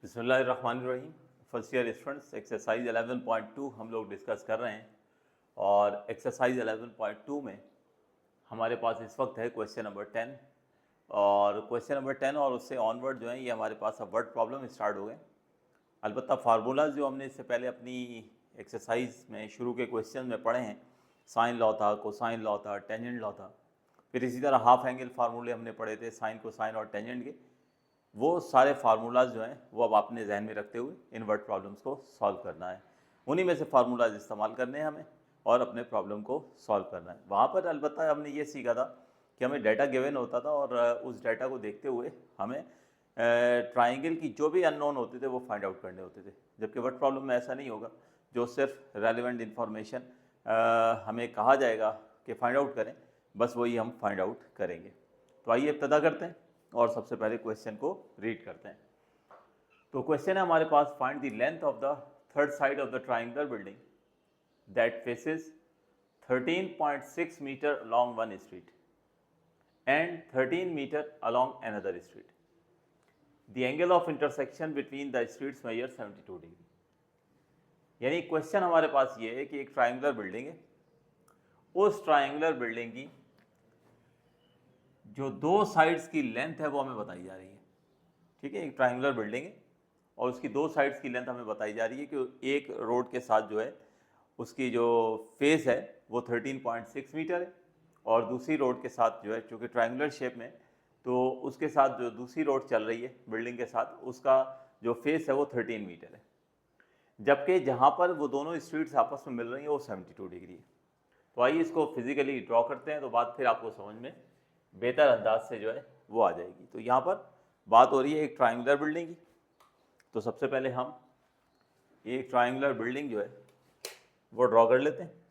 बिस्मिल्लाहिर्रहमानिर्रहीम। First year students, exercise 11.2 हम लोग डिस्कस कर रहे हैं और एक्सरसाइज 11.2 में हमारे पास इस वक्त है क्वेश्चन नंबर 10 और क्वेश्चन नंबर 10 और उससे ऑनवर्ड जो है ये हमारे पास अब वर्ड प्रॉब्लम स्टार्ट हो गए। अलबत्ता फार्मूलाज जो हमने इससे पहले अपनी एक्सरसाइज में शुरू के क्वेश्चन में पढ़े हैं, साइन लॉ था, कोसाइन लॉ था, टेंजेंट लॉ था, फिर इसी तरह हाफ एंगल फार्मूले हमने पढ़े थे साइन कोसाइन और टेंजेंट के। वो सारे फार्मूलाज जो हैं वो अब आपने जहन में रखते हुए इन वर्ड प्रॉब्लम्स को सॉल्व करना है। उन्हीं में से फार्मूलाज इस्तेमाल करने हैं हमें और अपने प्रॉब्लम को सॉल्व करना है। वहाँ पर अलबत्ता हमने ये सीखा था कि हमें डाटा गिवन होता था और उस डाटा को देखते हुए हमें ट्राइंगल की जो भी अननोन होते थे वो फाइंड आउट करने होते थे, जबकि वर्ड प्रॉब्लम में ऐसा नहीं होगा। जो सिर्फ रेलिवेंट इन्फॉर्मेशन हमें कहा जाएगा कि फाइंड आउट करें, बस वही हम फाइंड आउट करेंगे। तो आइए इब्तदा करते हैं और सबसे पहले क्वेश्चन को रीड करते हैं। तो क्वेश्चन है हमारे पास, find the length of the third side of the triangular building that faces 13.6 metre along one street and 13 meter along another street. The angle of intersection between the streets measures 72 degree. यानी question हमारे पास ये है कि एक triangular building है, उस triangular building की जो दो साइड्स की लेंथ है वो हमें बताई जा रही है। ठीक है, एक ट्राइंगुलर बिल्डिंग है और उसकी दो साइड्स की लेंथ हमें बताई जा रही है कि एक रोड के साथ जो है उसकी जो फेस है वो 13.6 मीटर है और दूसरी रोड के साथ जो है, चूँकि ट्राइंगुलर शेप में, तो उसके साथ जो दूसरी रोड चल रही है बिल्डिंग के साथ, उसका जो फेस है वो 13 मीटर है, जबकि जहाँ पर वो दोनों स्ट्रीट्स आपस में मिल रही हैं वो 72 डिग्री है। तो आइए इसको फिजिकली ड्रॉ करते हैं, तो बात फिर आपको समझ में बेहतर अंदाज से जो है वो आ जाएगी। तो यहाँ पर बात हो रही है एक ट्राइंगुलर बिल्डिंग की। तो सबसे पहले हम एक ट्राइंगुलर बिल्डिंग जो है वो ड्रॉ कर लेते हैं।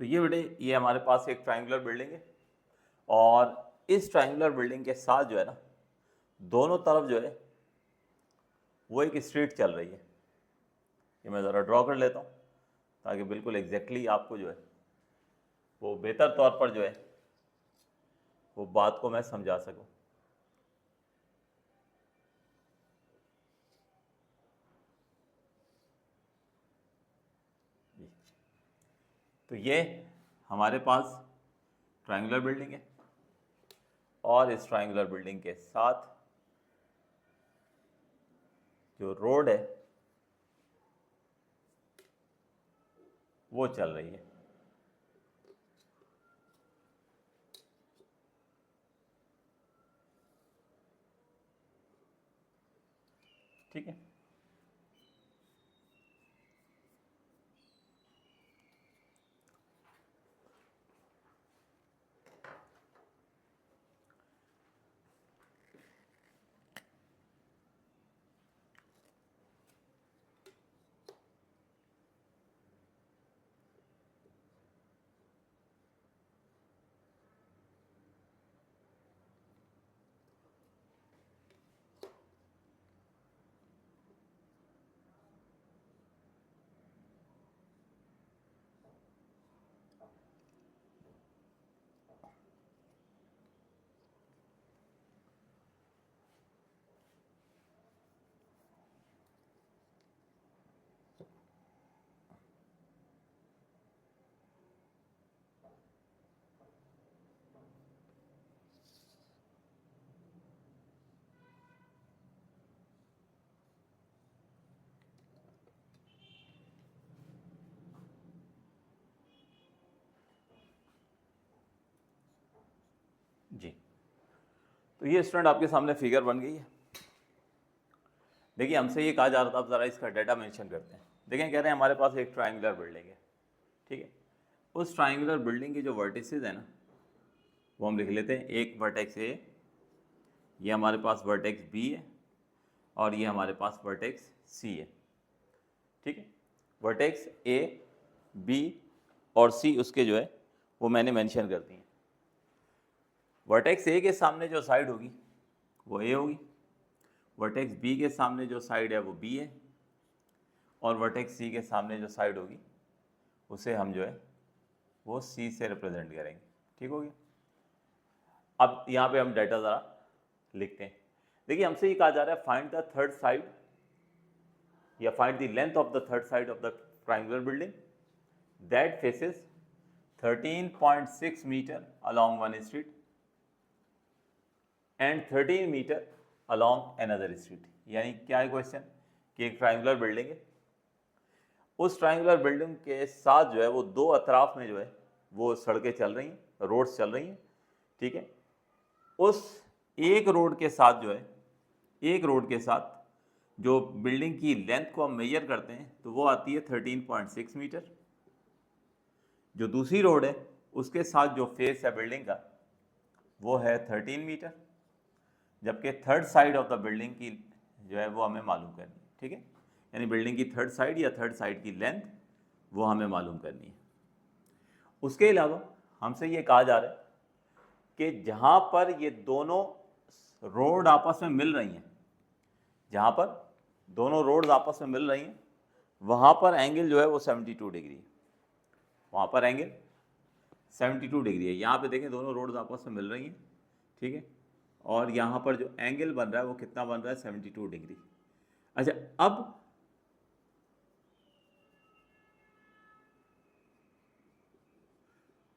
तो ये बेटे, ये हमारे पास एक ट्राइंगुलर बिल्डिंग है और इस ट्राइंगुलर बिल्डिंग के साथ जो है ना, दोनों तरफ जो है वो एक स्ट्रीट चल रही है। ये मैं ज़रा ड्रॉ कर लेता हूँ ताकि बिल्कुल एग्जैक्टली आपको जो है वो बेहतर तौर पर जो है वो बात को मैं समझा सकूँ। तो ये हमारे पास ट्राइंगुलर बिल्डिंग है और इस ट्राइंगुलर बिल्डिंग के साथ जो रोड है वो चल रही है। ठीक है, जी। तो ये स्टूडेंट आपके सामने फिगर बन गई है। देखिए, हमसे ये कहा जा रहा था, अब ज़रा इसका डाटा मेंशन करते हैं। देखें, कह रहे हैं हमारे पास एक ट्राइंगुलर बिल्डिंग है। ठीक है, उस ट्राइंगुलर बिल्डिंग के जो वर्टिसेस हैं ना, वो हम लिख लेते हैं। एक वर्टेक्स ए, ये हमारे पास वर्टेक्स बी है और ये हमारे पास वर्टेक्स सी है, ठीक है। वर्टेक्स ए, बी और सी उसके जो है वो मैंने मेंशन कर दी है। वर्टेक्स ए के सामने जो साइड होगी वो ए होगी, वर्टेक्स बी के सामने जो साइड है वो बी है, और वर्टेक्स सी के सामने जो साइड होगी उसे हम जो है वो सी से रिप्रेजेंट करेंगे, ठीक हो गया। अब यहाँ पे हम डाटा ज़रा लिखते हैं। देखिए हमसे ये कहा जा रहा है फाइंड द थर्ड साइड या find the length of the third side of the triangular building that faces 13.6 metre along one street and 13 metre along another street. यानी क्या है क्वेश्चन कि एक ट्राइंगुलर बिल्डिंग है, उस ट्राइंगुलर बिल्डिंग के साथ जो है वो दो अतराफ में जो है वो सड़कें चल रही हैं, रोड्स चल रही हैं, ठीक है। उस एक रोड के साथ जो है, एक रोड के साथ जो बिल्डिंग की लेंथ को हम मेजर करते हैं तो वो आती है 13.6 मीटर। जो दूसरी रोड है उसके साथ जो फेस है बिल्डिंग का वो है 13 मीटर, जबकि third side of the building की जो है वो हमें मालूम करनी है, ठीक है। यानी बिल्डिंग की थर्ड साइड या थर्ड साइड की लेंथ वो हमें मालूम करनी है। उसके अलावा हमसे ये कहा जा रहा है कि जहाँ पर ये दोनों रोड आपस में मिल रही हैं, जहाँ पर दोनों रोड्स आपस में मिल रही हैं वहाँ पर एंगल जो है वो 72 डिग्री है, वहाँ पर एंगल 72 डिग्री है। यहाँ पे देखें दोनों रोड्स आपस में मिल रही हैं, ठीक है, और यहाँ पर जो एंगल बन रहा है वो कितना बन रहा है 72 डिग्री। अच्छा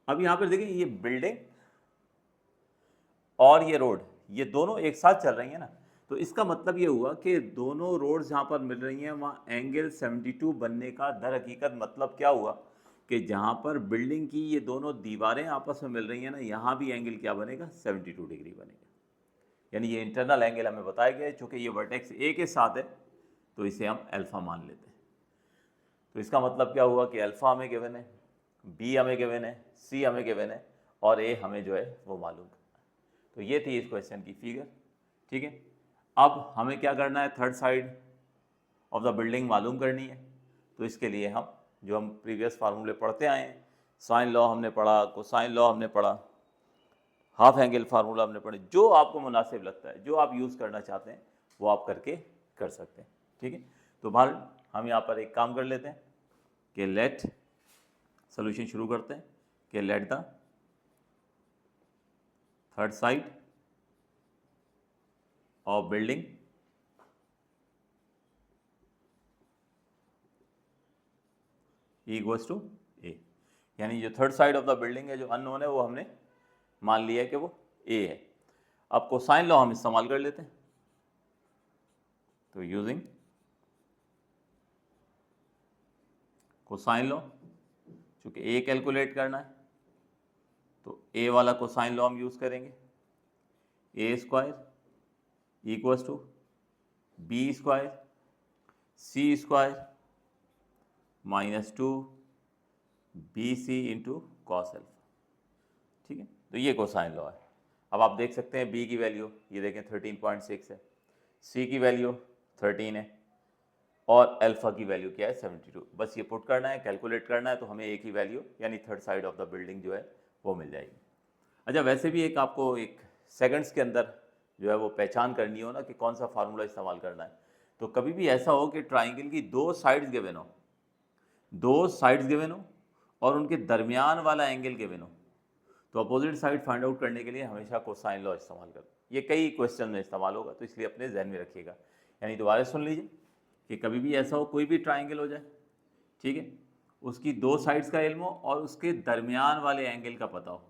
अब यहाँ पर देखें ये बिल्डिंग और ये रोड ये दोनों एक साथ चल रही हैं ना, तो इसका मतलब ये हुआ कि दोनों रोड्स जहाँ पर मिल रही हैं वहाँ एंगल 72 बनने का दर हकीकत मतलब क्या हुआ कि जहाँ पर बिल्डिंग की ये दोनों दीवारें आपस में मिल रही हैं ना, यहाँ भी एंगल क्या बनेगा 72 डिग्री बनेगा। यानी ये इंटरनल एंगल हमें बताया गया है, चूँकि ये वर्टेक्स ए के साथ है तो इसे हम अल्फ़ा मान लेते हैं। तो इसका मतलब क्या हुआ कि अल्फ़ा हमें गिवन है, बी हमें गिवन है, सी हमें गिवन है और ए हमें जो है वो मालूम करना है। तो ये थी इस क्वेश्चन की फिगर, ठीक है। अब हमें क्या करना है, third side of the building मालूम करनी है। तो इसके लिए हम जो हम प्रीवियस फार्मूले पढ़ते आए हैं, साइन लॉ हमने पढ़ा, कोसाइन लॉ हमने पढ़ा, हाफ एंगल फार्मूला हमने पढ़े, जो आपको मुनासिब लगता है, जो आप यूज़ करना चाहते हैं वो आप करके कर सकते हैं, ठीक है। तो भाल हम यहाँ पर एक काम कर लेते हैं कि लेट सोल्यूशन शुरू करते हैं कि let the third side of building equals to a. यानी जो third side of the building है जो अननोन है वो हमने मान लिया है कि वो ए है। अब कोसाइन लॉ हम इस्तेमाल कर लेते हैं। तो यूजिंग कोसाइन लॉ, चूँकि ए कैलकुलेट करना है तो ए वाला कोसाइन लॉ हम यूज़ करेंगे, a square equals to b square c square -2 b c into cos alpha, ठीक है। तो ये कोसाइन लॉ है। अब आप देख सकते हैं बी की वैल्यू ये देखें 13.6 है, सी की वैल्यू 13 है और अल्फा की वैल्यू क्या है 72। बस ये पुट करना है, कैलकुलेट करना है तो हमें एक ही वैल्यू यानी third side of the building जो है वो मिल जाएगी। अच्छा वैसे भी एक आपको एक सेकंड्स के अंदर जो है वो पहचान करनी हो ना कि कौन सा फार्मूला इस्तेमाल करना है। तो कभी भी ऐसा हो कि ट्राइंगल की दो साइड्स गिवन हो, दो साइड्स गिवन हो और उनके दरमियान वाला एंगल गिवन हो, तो अपोजिट साइड फाइंड आउट करने के लिए हमेशा कोसाइन लॉ इस्तेमाल करो। ये कई क्वेश्चन में इस्तेमाल होगा तो इसलिए अपने जहन में रखिएगा। यानी दोबारा सुन लीजिए कि कभी भी ऐसा हो कोई भी ट्राइंगल हो जाए, ठीक है, उसकी दो साइड्स का इल्म हो और उसके दरमियान वाले एंगल का पता हो,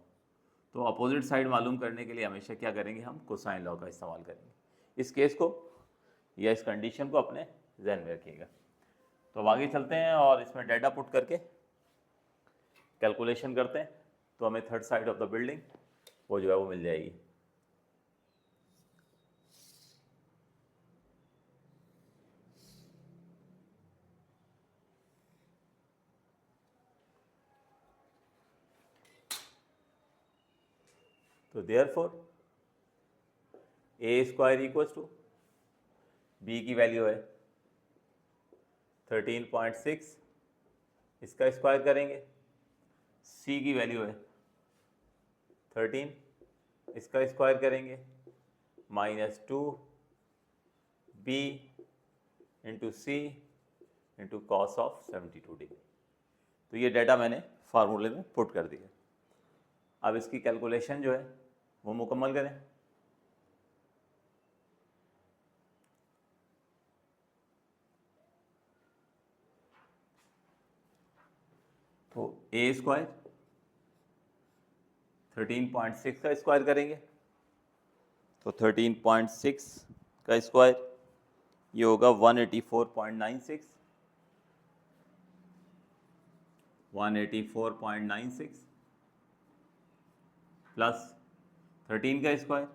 तो अपोजिट साइड मालूम करने के लिए हमेशा क्या करेंगे, हम कोसाइन लॉ का इस्तेमाल करेंगे। इस केस को या इस कंडीशन को अपने जहन में रखिएगा। तो अब आगे चलते हैं और इसमें डाटा पुट करके कैलकुलेशन करते हैं तो हमें third side of the building वो जो है वो मिल जाएगी। तो therefore A square equals to B की वैल्यू है 13.6 इसका स्क्वायर करेंगे, सी की वैल्यू है 13, इसका स्क्वायर करेंगे -2 B into C into cos of 72 degree. तो ये डाटा मैंने फार्मूले में पुट कर दिया। अब इसकी कैलकुलेशन जो है वो मुकम्मल करें। तो ए स्क्वायर 13.6 का स्क्वायर करेंगे, तो 13.6 का स्क्वायर ये होगा 184.96, 184.96 प्लस 13 का स्क्वायर,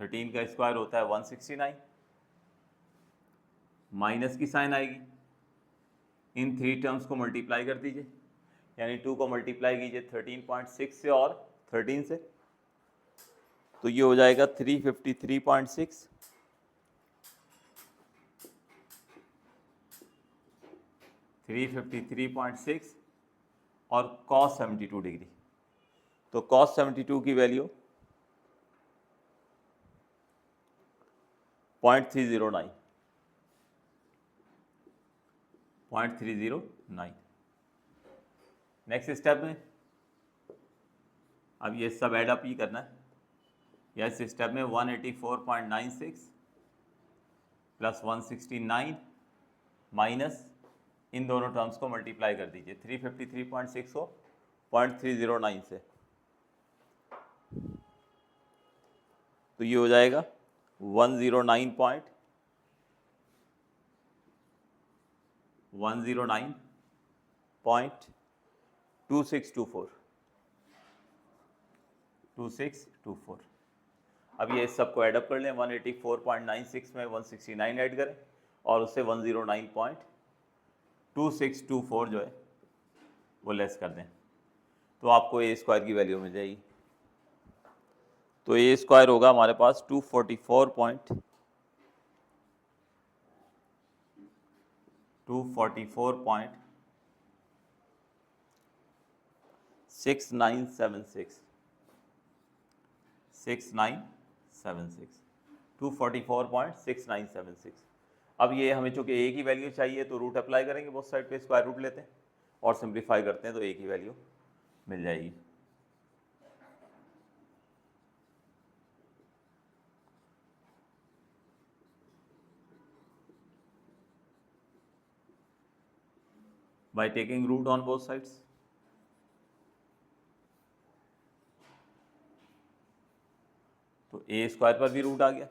13 का स्क्वायर होता है 169, माइनस की साइन आएगी, इन 3 टर्म्स को मल्टीप्लाई कर दीजिए, यानी 2 को मल्टीप्लाई कीजिए 13.6 से और 13 से, तो ये हो जाएगा 353.6, 353.6 और cos 72 डिग्री। तो cos 72 की वैल्यू 0.309, 0.309। नेक्स्ट स्टेप में अब ये सब ऐड अप ही करना है। या इस स्टेप में 184.96 प्लस 169 माइनस इन दोनों टर्म्स को मल्टीप्लाई कर दीजिए, 353.6 को 0.309 से, तो ये हो जाएगा 109.2624। अब ये इस सबको ऐड अप कर लें, 184.96 में 169 ऐड करें और उससे 109.2624 जो है वो लेस कर दें, तो आपको ए स्क्वायर की वैल्यू मिल जाएगी। तो ए स्क्वायर होगा हमारे पास 244.6976, 244.6976। अब ये हमें चूंकि ए की वैल्यू चाहिए तो रूट अप्लाई करेंगे, बोथ साइड पे स्क्वायर रूट लेते हैं और सिंप्लीफाई करते हैं तो ए की वैल्यू मिल जाएगी। by taking root on both sides, तो ए स्क्वायर पर भी रूट आ गया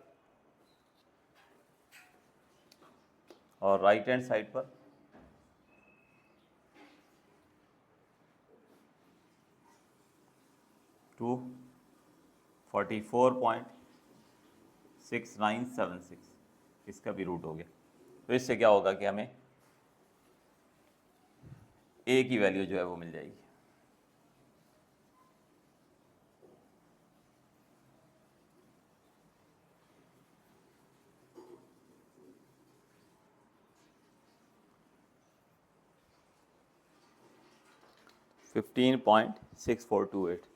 और राइट हैंड साइड पर 244.6976 इसका भी रूट हो गया। तो इससे क्या होगा कि हमें ए की वैल्यू जो है वो मिल जाएगी। $15.6428,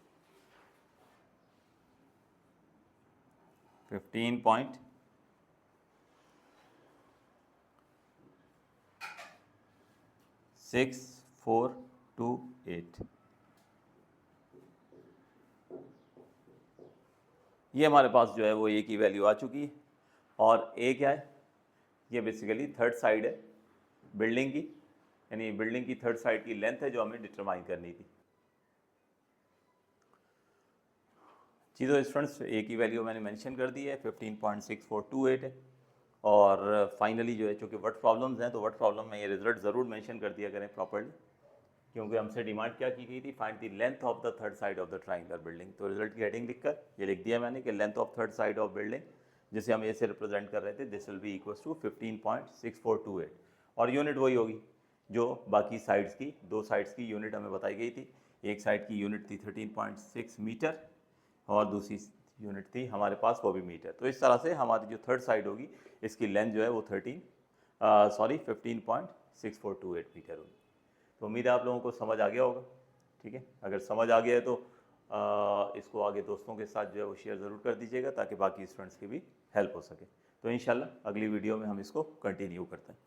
15.6428। ये हमारे पास जो है वो ए की वैल्यू आ चुकी है। और ए क्या है, ये बेसिकली थर्ड साइड है बिल्डिंग की, यानी बिल्डिंग की थर्ड साइड की लेंथ है जो हमें डिटरमाइन करनी थी। चीज़ों स्टूडेंट्स ए की वैल्यू मैंने मेंशन कर दी है, 15.6428 है। और फाइनली जो है चूँकि वर्ड प्रॉब्लम्स हैं तो वर्ड प्रॉब्लम में ये रिजल्ट ज़रूर मेंशन कर दिया करें प्रॉपर्ली, क्योंकि हमसे डिमांड क्या की गई थी, find the length of the third side of the triangular building. तो रिजल्ट की हेडिंग लिखकर ये लिख दिया मैंने कि length of third side of building, जिसे हम ए से रिप्रेजेंट कर रहे थे, this will be equals to 15.6428। और यूनिट वही होगी जो बाकी साइड्स की, दो साइड्स की यूनिट हमें बताई गई थी। एक साइड की यूनिट थी 13.6 मीटर और दूसरी यूनिट थी हमारे पास वो भी मीटर। तो इस तरह से हमारी जो थर्ड साइड होगी इसकी लेंथ जो है वो 13 सॉरी 15.6428 मीटर होगी। तो उम्मीद है आप लोगों को समझ आ गया होगा। ठीक है, अगर समझ आ गया है तो इसको आगे दोस्तों के साथ जो है वो शेयर ज़रूर कर दीजिएगा ताकि बाकी स्टूडेंट्स की भी हेल्प हो सके। तो इंशाल्लाह अगली वीडियो में हम इसको कंटिन्यू करते हैं।